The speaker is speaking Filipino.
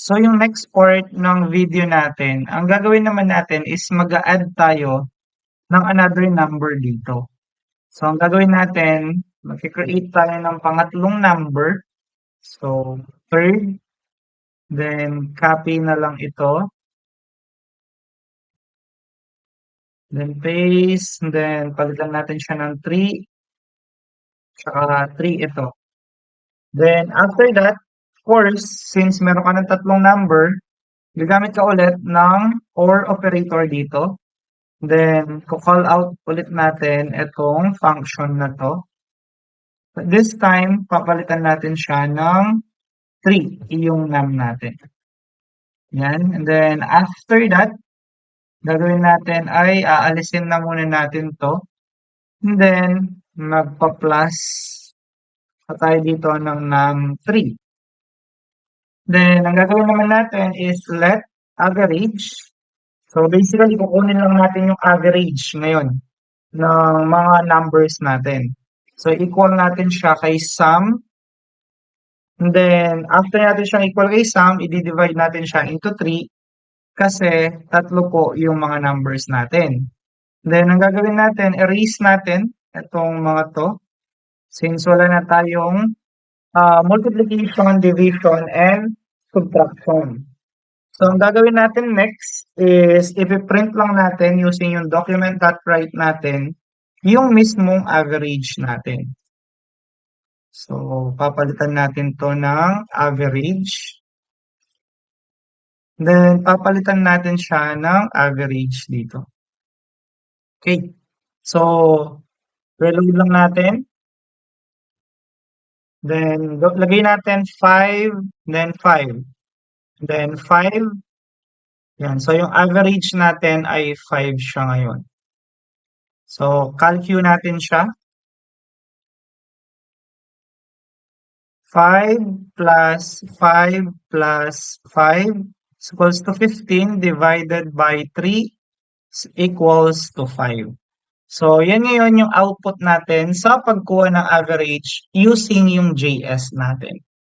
So, yung next part ng video natin, ang gagawin naman natin is mag-a-add tayo ng another number dito. So, ang gagawin natin, mag-create tayo ng pangatlong number. So, third, then copy na lang ito. Then paste, then palitan natin siya ng 3, tsaka 3 ito. Then, after that, of course, since meron ka ng tatlong number, gagamit ka ulit ng OR operator dito. Then, call out ulit natin itong function na to. But this time, papalitan natin siya ng 3, yung num natin. Yan. And then, after that, gagawin natin ay aalisin na muna natin to. And then, magpa-plus pa tayo dito ng num 3. Then, ang gagawin naman natin is let average. So, basically, kukunin lang natin yung average ngayon ng mga numbers natin. So, equal natin siya kay sum. And then, after natin siyang equal kay sum, i-divide natin siya into 3 kasi tatlo po yung mga numbers natin. Then, ang gagawin natin, erase natin itong mga to. Since wala na tayong multiplication, division, and subtraction. So, ang gagawin natin next is ipiprint lang natin using yung document.write natin yung mismong average natin. So, papalitan natin to ng average. Then, papalitan natin siya ng average dito. Okay. So, reload lang natin. Then, lagay natin 5, then 5. Then, 5. Yan. So, yung average natin ay 5 siya ngayon. So, calculate natin siya. 5 plus 5 plus 5 is equals to 15 divided by 3 equals to 5. So, yan ngayon yung output natin sa pagkuha ng average using yung JS natin.